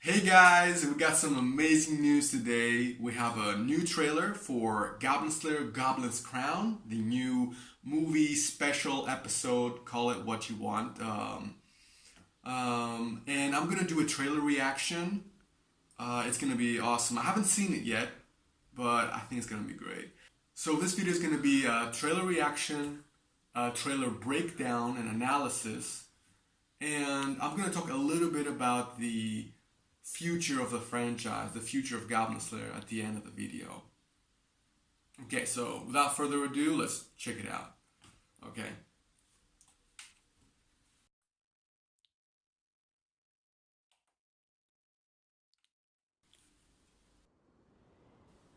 Hey guys, we got some amazing news today. We have a new trailer for Goblin Slayer Goblin's Crown, the new movie special episode, call it what you want. And I'm gonna do a trailer reaction. It's gonna be awesome. I haven't seen it yet, but I think it's gonna be great. So this video is gonna be a trailer reaction, a trailer breakdown and analysis, and I'm gonna talk a little bit about the future of the franchise, the future of Goblin Slayer at the end of the video. Okay, so without further ado, let's check it out. Okay.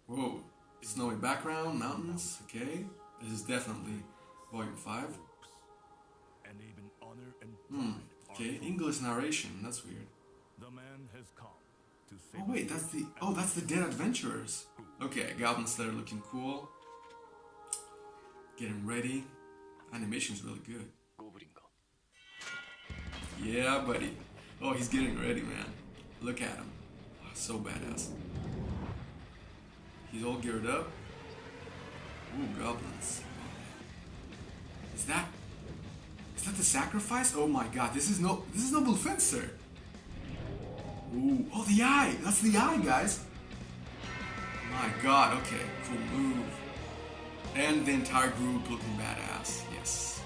Whoa, snowy background, mountains, okay. This is definitely volume 5. And even honor and Okay, English narration, that's weird. the man has come to save Oh wait, that's the Dead Adventurers. Okay, Goblin Slayer looking cool. Getting ready. Animation's really good. Yeah, buddy. Oh, he's getting ready, man. Look at him. Oh, so badass. He's all geared up. Ooh, goblins. Is that the sacrifice? Oh my god, this is Noble Fencer. Ooh, oh, the eye! That's the eye, guys! My god, okay, cool move. And the entire group looking badass, yes.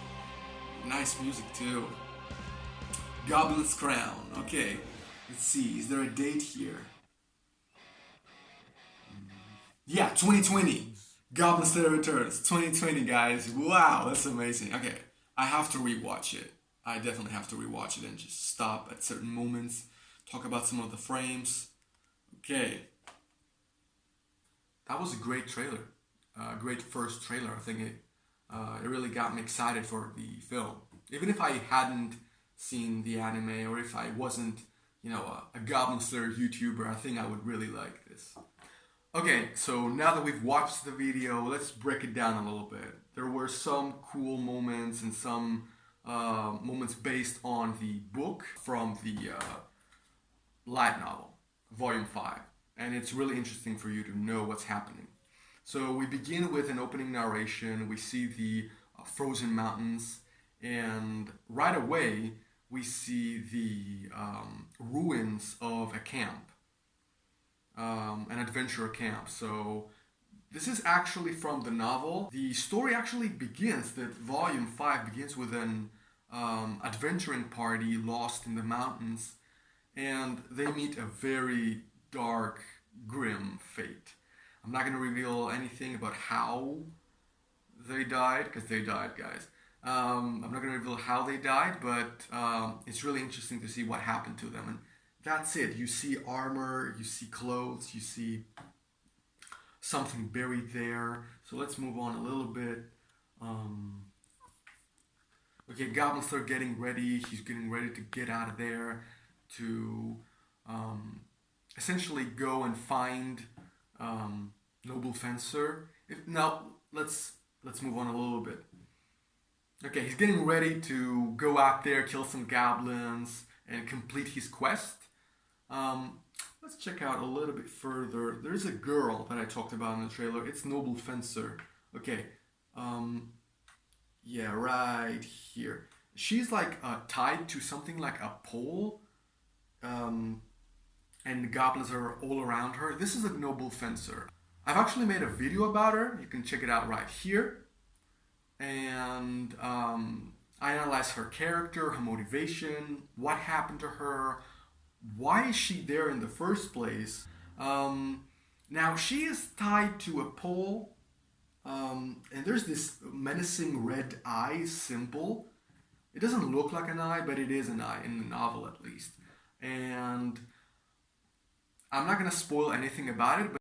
Nice music, too. Goblin's Crown, okay. Let's see, is there a date here? Yeah, 2020. Goblin Slayer Returns, 2020, guys. Wow, that's amazing. Okay, I have to rewatch it. I definitely have to rewatch it and just stop at certain moments. Talk about some of the frames. Okay. That was a great trailer. Great first trailer. I think it really got me excited for the film. Even if I hadn't seen the anime or if I wasn't, a Goblin Slayer YouTuber, I think I would really like this. Okay, so now that we've watched the video, let's break it down a little bit. There were some cool moments and some moments based on the book from the Light Novel, Volume 5. And it's really interesting for you to know what's happening. So we begin with an opening narration. We see the frozen mountains, and right away we see the ruins of a camp, an adventure camp. So this is actually from the novel. The story actually begins, that Volume 5 begins with an adventuring party lost in the mountains, and they meet a very dark, grim fate. I'm not going to reveal anything about how they died, because they died, guys. I'm not going to reveal how they died, but it's really interesting to see what happened to them. And that's it. You see armor, you see clothes, you see something buried there. So let's move on a little bit. Okay, Goblin Slayer getting ready. He's getting ready to get out of there to essentially go and find Noble Fencer. Now let's move on a little bit. Okay, he's getting ready to go out there, kill some goblins, and complete his quest. Let's check out a little bit further. There's a girl that I talked about in the trailer. It's Noble Fencer. Okay, yeah, right here. She's like tied to something like a pole. And the goblins are all around her. This is a Noble Fencer. I've actually made a video about her. You can check it out right here. And I analyze her character, her motivation, what happened to her, why is she there in the first place. Now she is tied to a pole, and there's this menacing red eye symbol. It doesn't look like an eye, but it is an eye, in the novel at least. And I'm not going to spoil anything about it, but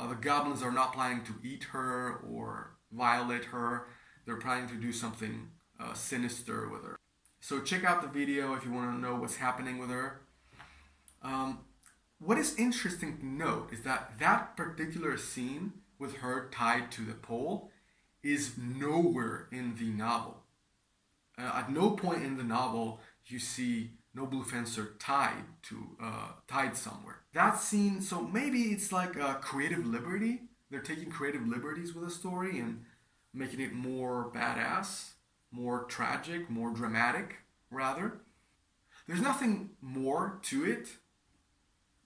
the goblins are not planning to eat her or violate her. They're planning to do something sinister with her. So check out the video if you want to know what's happening with her. What is interesting to note is that that particular scene with her tied to the pole is nowhere in the novel. At no point in the novel you see Noble Fencer tied somewhere. That scene, so maybe it's like a creative liberty. They're taking creative liberties with the story and making it more badass, more tragic, more dramatic, rather. There's nothing more to it.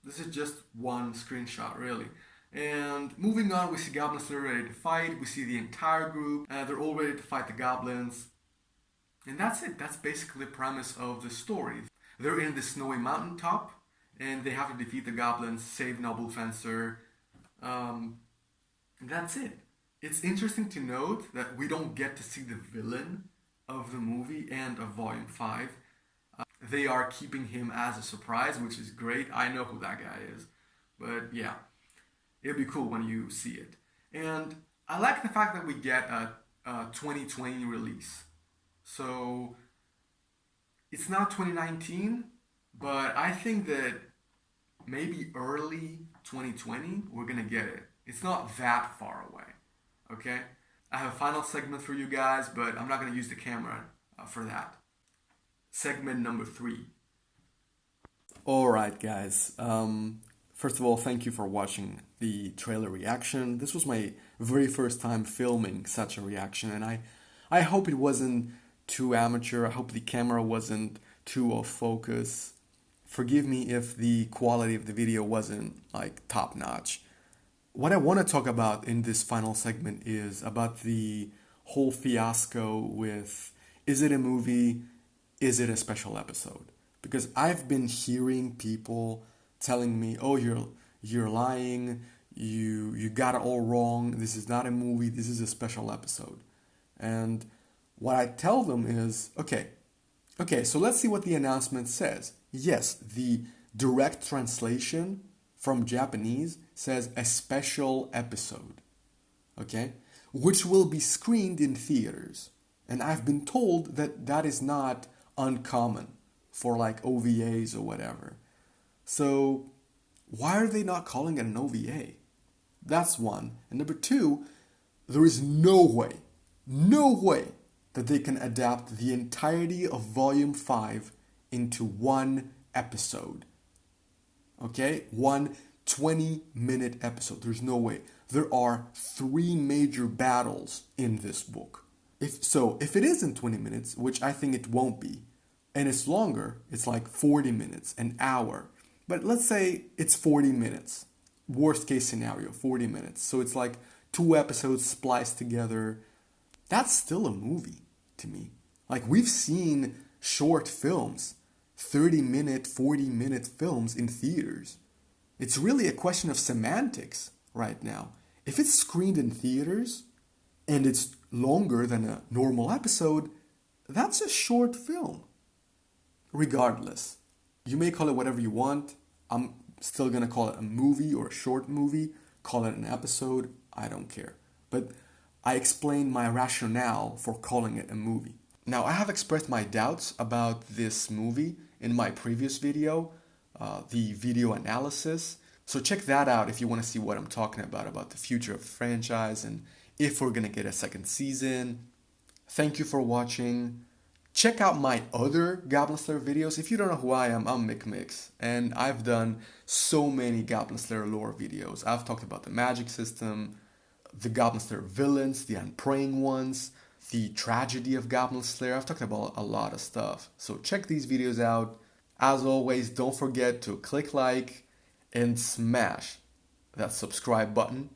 This is just one screenshot, really. And moving on, we see Goblin Slayer ready to fight. We see the entire group. They're all ready to fight the goblins. And that's it. That's basically the premise of the story. They're in the snowy mountaintop, and they have to defeat the goblins, save Noble Fencer. That's it. It's interesting to note that we don't get to see the villain of the movie and of Volume 5. They are keeping him as a surprise, which is great. I know who that guy is. But yeah, it'll be cool when you see it. And I like the fact that we get a 2020 release. So it's not 2019, but I think that maybe early 2020 we're gonna get it. It's not that far away, okay? I have a final segment for you guys, but I'm not gonna use the camera for that. Segment number 3. Alright guys, first of all, thank you for watching the trailer reaction. This was my very first time filming such a reaction, and I hope it wasn't too amateur. I hope the camera wasn't too off focus. Forgive me if the quality of the video wasn't like top notch. What I want to talk about in this final segment is about the whole fiasco with, is it a movie? Is it a special episode? Because I've been hearing people telling me, oh, you're lying, you got it all wrong, this is not a movie, this is a special episode. And what I tell them is, okay, so let's see what the announcement says. Yes, the direct translation from Japanese says a special episode, okay, which will be screened in theaters. And I've been told that that is not uncommon for like OVAs or whatever. So why are they not calling it an OVA? That's one. And number 2, there is no way that they can adapt the entirety of Volume 5 into one episode. Okay? One 20-minute episode. There's no way. There are 3 major battles in this book. If it isn't 20 minutes, which I think it won't be, and it's longer, it's like 40 minutes, an hour. But let's say it's 40 minutes. Worst case scenario, 40 minutes. So it's like 2 episodes spliced together. That's still a movie to me. Like, we've seen short films, 30-minute, 40-minute films in theaters. It's really a question of semantics right now. If it's screened in theaters and it's longer than a normal episode, that's a short film. Regardless, you may call it whatever you want. I'm still gonna call it a movie or a short movie. Call it an episode. I don't care. But I explained my rationale for calling it a movie. Now, I have expressed my doubts about this movie in my previous video, the video analysis. So check that out if you want to see what I'm talking about the future of the franchise and if we're gonna get a second season. Thank you for watching. Check out my other Goblin Slayer videos. If you don't know who I am, I'm McMix, and I've done so many Goblin Slayer lore videos. I've talked about the magic system, the Goblin Slayer villains, the unpraying ones, the tragedy of Goblin Slayer. I've talked about a lot of stuff. So check these videos out. As always, don't forget to click like and smash that subscribe button.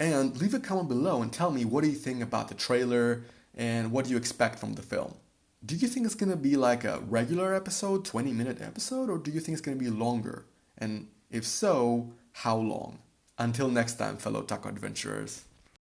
And leave a comment below and tell me, what do you think about the trailer and what do you expect from the film? Do you think it's going to be like a regular episode, 20-minute episode, or do you think it's going to be longer? And if so, how long? Until next time, fellow taco adventurers.